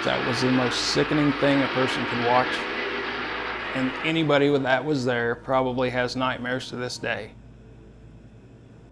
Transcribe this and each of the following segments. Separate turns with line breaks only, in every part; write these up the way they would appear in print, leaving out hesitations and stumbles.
That was the most sickening thing a person could watch. And anybody that was there probably has nightmares to this day.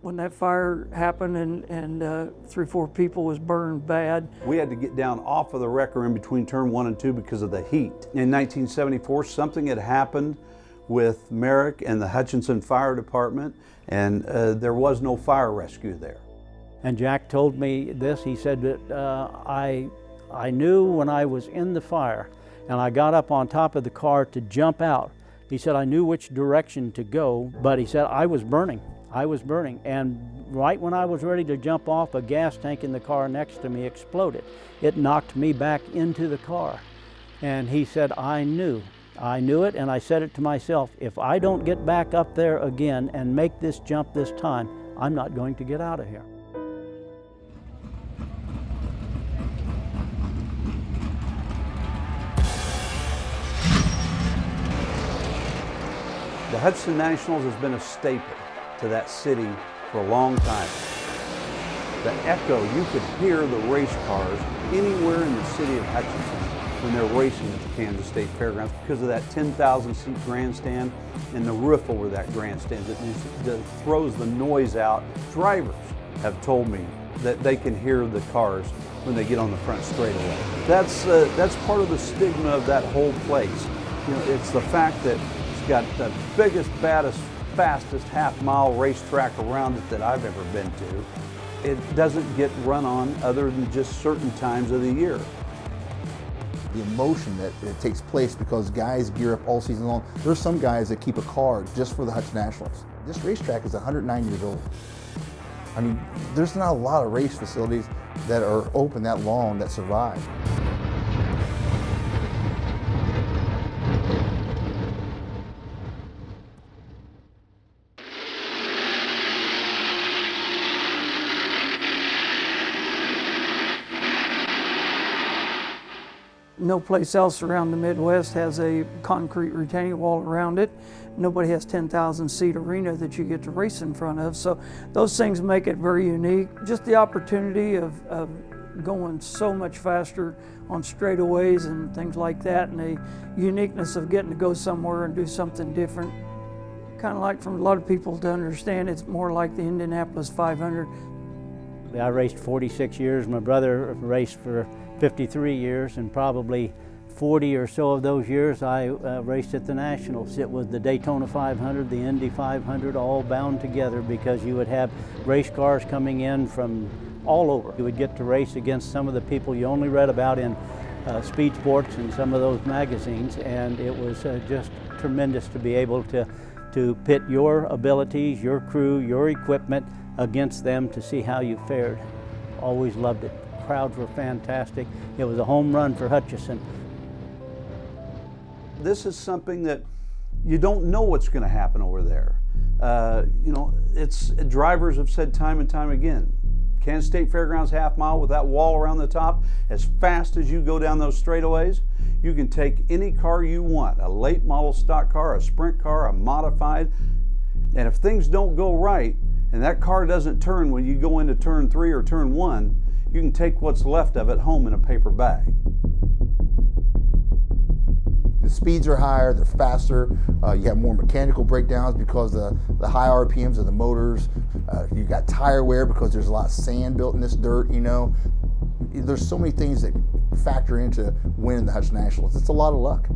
When that fire happened and 3 or 4 people was burned bad.
We had to get down off of the wrecker in between turn 1 and 2 because of the heat. In 1974, something had happened with Merrick and the Hutchinson Fire Department, and there was no fire rescue there.
And Jack told me this. He said that I knew when I was in the fire and I got up on top of the car to jump out. He said I knew which direction to go, but he said I was burning. I was burning, and right when I was ready to jump off, a gas tank in the car next to me exploded. It knocked me back into the car. And he said, I knew it, and I said it to myself, if I don't get back up there again and make this jump this time, I'm not going to get out of here.
The Hutchinson Nationals has been a staple to that city for a long time. The echo, you could hear the race cars anywhere in the city of Hutchinson when they're racing at the Kansas State Fairgrounds because of that 10,000 seat grandstand and the roof over that grandstand that throws the noise out. Drivers have told me that they can hear the cars when they get on the front straightaway. That's part of the stigma of that whole place. You know, it's the fact that it's got the biggest, baddest, fastest half-mile racetrack around it that I've ever been to. It doesn't get run on other than just certain times of the year.
The emotion that takes place because guys gear up all season long. There's some guys that keep a car just for the Hutch Nationals. This racetrack is 109 years old. I mean, there's not a lot of race facilities that are open that long that survive.
No place else around the Midwest has a concrete retaining wall around it. Nobody has 10,000 seat arena that you get to race in front of. So those things make it very unique. Just the opportunity of going so much faster on straightaways and things like that, and the uniqueness of getting to go somewhere and do something different. Kind of like for a lot of people to understand, it's more like the Indianapolis 500.
I raced 46 years. My brother raced for 53 years, and probably 40 or so of those years I raced at the Nationals. It was the Daytona 500, the Indy 500, all bound together because you would have race cars coming in from all over. You would get to race against some of the people you only read about in Speed Sports and some of those magazines, and it was just tremendous to be able to pit your abilities, your crew, your equipment against them to see how you fared. Always loved it. Crowds were fantastic. It was a home run for Hutchinson.
This is something that you don't know what's going to happen over there. You know, drivers have said time and time again, Kansas State Fairgrounds half mile with that wall around the top, as fast as you go down those straightaways, you can take any car you want, a late model stock car, a sprint car, a modified, and if things don't go right and that car doesn't turn when you go into turn 3 or turn 1, you can take what's left of it home in a paper bag.
The speeds are higher, they're faster, you have more mechanical breakdowns because of the high RPMs of the motors. You got tire wear because there's a lot of sand built in this dirt, you know. There's so many things that factor into winning the Hutch Nationals. It's a lot of luck.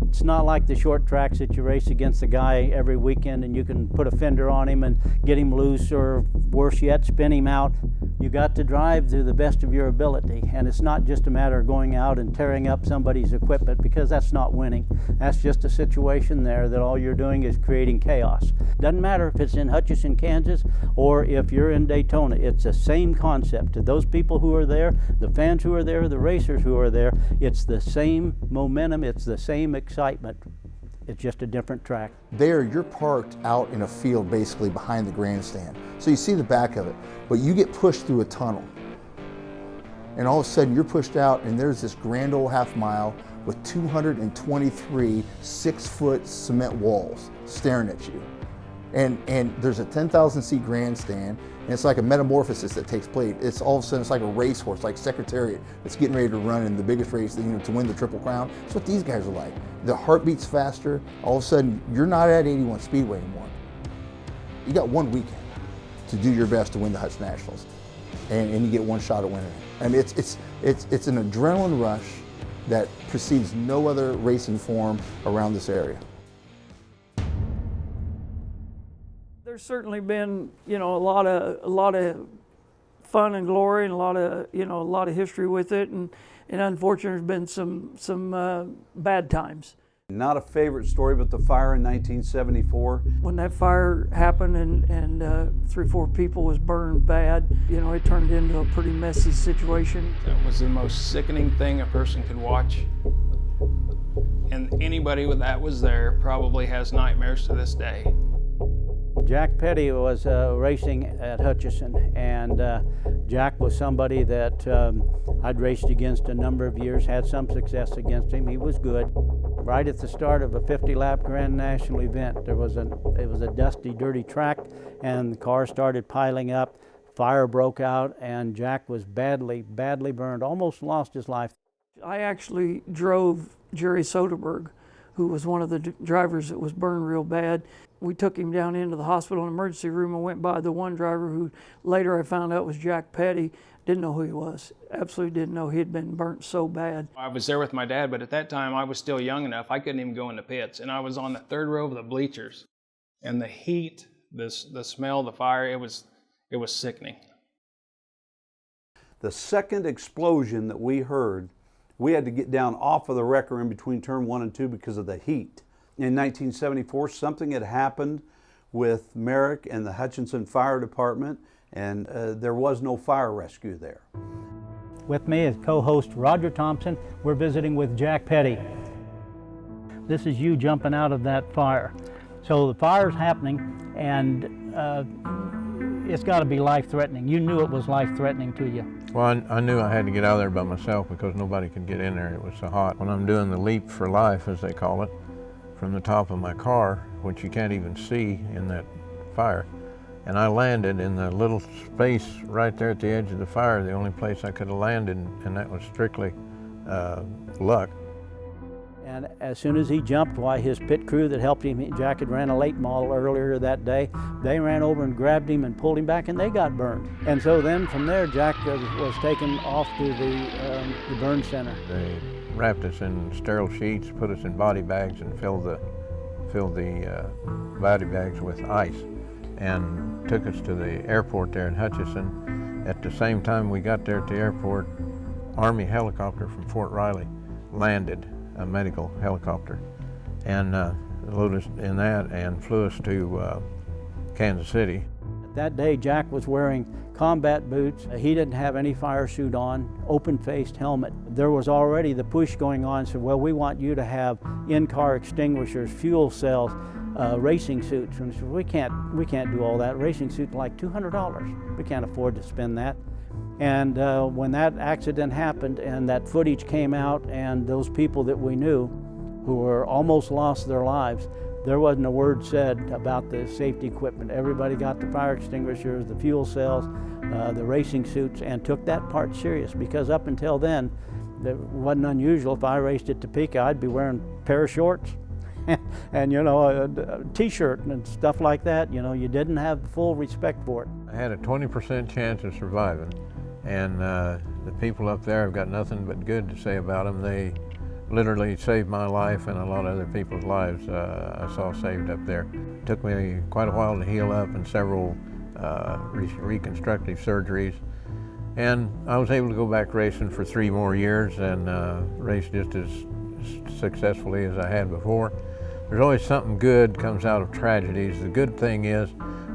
It's not like the short tracks that you race against a guy every weekend and you can put a fender on him and get him loose, or worse yet, spin him out. You got to drive to the best of your ability, and it's not just a matter of going out and tearing up somebody's equipment, because that's not winning. That's just a situation there that all you're doing is creating chaos. Doesn't matter if it's in Hutchinson, Kansas, or if you're in Daytona. It's the same concept. To those people who are there, the fans who are there, the racers who are there, it's the same momentum, it's the same excitement. It's just a different track.
There, you're parked out in a field basically behind the grandstand. So you see the back of it, but you get pushed through a tunnel. And all of a sudden you're pushed out and there's this grand old half mile with 223 6-foot cement walls staring at you. And there's a 10,000 seat grandstand, and it's like a metamorphosis that takes place. It's all of a sudden, it's like a racehorse, like Secretariat, that's getting ready to run in the biggest race, to win the Triple Crown. That's what these guys are like. The heart beats faster. All of a sudden, you're not at 81 Speedway anymore. You got one weekend to do your best to win the Hutch Nationals, and you get one shot at winning it. I mean, it's an adrenaline rush that precedes no other racing form around this area.
There's certainly been, a lot of fun and glory, and a lot of history with it, and unfortunately, there's been some bad times.
Not a favorite story, but the fire in 1974.
When that fire happened and 3-4 people was burned bad, it turned into a pretty messy situation.
That was the most sickening thing a person could watch. And anybody that was there probably has nightmares to this day.
Jack Petty was racing at Hutchinson, and Jack was somebody that I'd raced against a number of years, had some success against him. He was good. Right at the start of a 50-lap Grand National event, it was a dusty, dirty track, and the cars started piling up. Fire broke out, and Jack was badly burned, almost lost his life.
I actually drove Jerry Soderberg, who was one of the drivers that was burned real bad. We took him down into the hospital emergency room and went by the one driver who later I found out was Jack Petty. Didn't know who he was. Absolutely didn't know he had been burnt so bad.
I was there with my dad, but at that time I was still young enough. I couldn't even go in the pits, and I was on the third row of the bleachers. And the heat, the smell, the fire, it was sickening.
The second explosion that we heard, we had to get down off of the wrecker in between turn 1 and 2 because of the heat. In 1974, something had happened with Merrick and the Hutchinson Fire Department, and there was no fire rescue there.
With me is co-host Roger Thompson. We're visiting with Jack Petty. This is you jumping out of that fire. So the fire's happening, and it's got to be life-threatening. You knew it was life-threatening to you.
Well, I knew I had to get out of there by myself because nobody could get in there. It was so hot. When I'm doing the leap for life, as they call it, from the top of my car, which you can't even see in that fire, and I landed in the little space right there at the edge of the fire, the only place I could have landed, and that was strictly luck.
And as soon as he jumped, why, his pit crew that helped him, Jack had ran a late model earlier that day, they ran over and grabbed him and pulled him back, and they got burned. And so then from there, Jack was taken off to the burn center.
They wrapped us in sterile sheets, put us in body bags, and filled the body bags with ice, and took us to the airport there in Hutchinson. At the same time we got there at the airport, Army helicopter from Fort Riley landed, a medical helicopter, and loaded us in that and flew us to Kansas City.
That day, Jack was wearing combat boots. He didn't have any fire suit on, open-faced helmet. There was already the push going on, so, well, we want you to have in-car extinguishers, fuel cells, racing suits. And so we can't do all that. Racing suits like $200. We can't afford to spend that. And when that accident happened and that footage came out, and those people that we knew who were almost lost their lives, there wasn't a word said about the safety equipment. Everybody got the fire extinguishers, the fuel cells, the racing suits, and took that part serious, because up until then, it wasn't unusual. If I raced at Topeka, I'd be wearing a pair of shorts and a t-shirt and stuff like that. You didn't have full respect for it.
I had a 20% chance of surviving, and the people up there, I've got nothing but good to say about them. They literally saved my life and a lot of other people's lives I saw saved up there. It took me quite a while to heal up, and several reconstructive surgeries. And I was able to go back racing for 3 more years and race just as successfully as I had before. There's always something good comes out of tragedies. The good thing is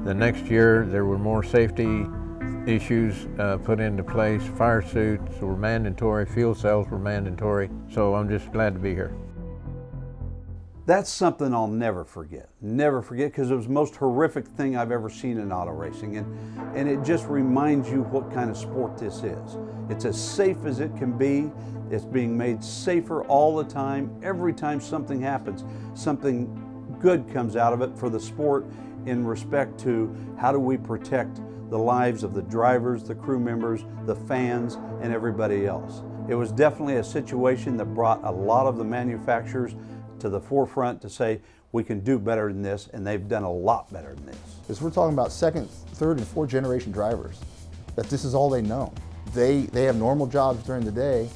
the next year there were more safety issues put into place. Fire suits were mandatory, fuel cells were mandatory, so I'm just glad to be here.
That's something I'll never forget, because it was the most horrific thing I've ever seen in auto racing, and it just reminds you what kind of sport this is. It's as safe as it can be. It's being made safer all the time. Every time something happens, something good comes out of it for the sport in respect to how do we protect the lives of the drivers, the crew members, the fans, and everybody else. It was definitely a situation that brought a lot of the manufacturers to the forefront to say, we can do better than this, and they've done a lot better than this.
Because we're talking about second, third, and fourth generation drivers, that this is all they know. They have normal jobs during the day,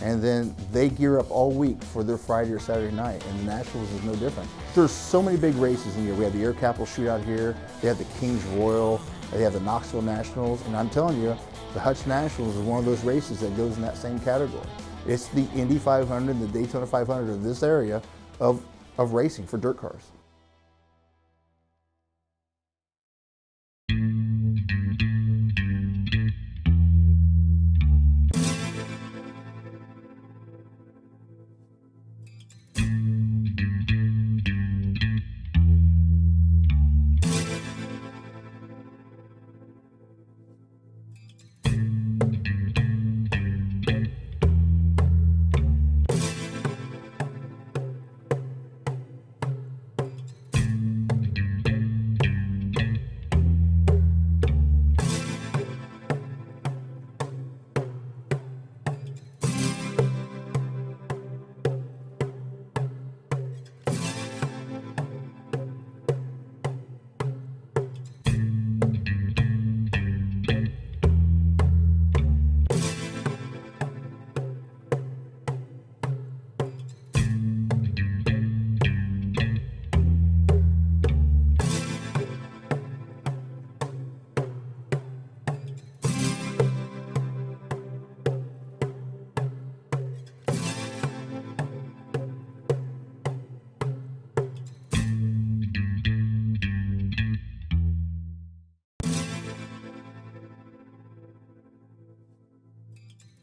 and then they gear up all week for their Friday or Saturday night, and the Nationals is no different. There's so many big races in here. We have the Air Capital Shootout here, they have the Kings Royal, they have the Knoxville Nationals, and I'm telling you, the Hutch Nationals is one of those races that goes in that same category. It's the Indy 500 and the Daytona 500 of this area of racing for dirt cars.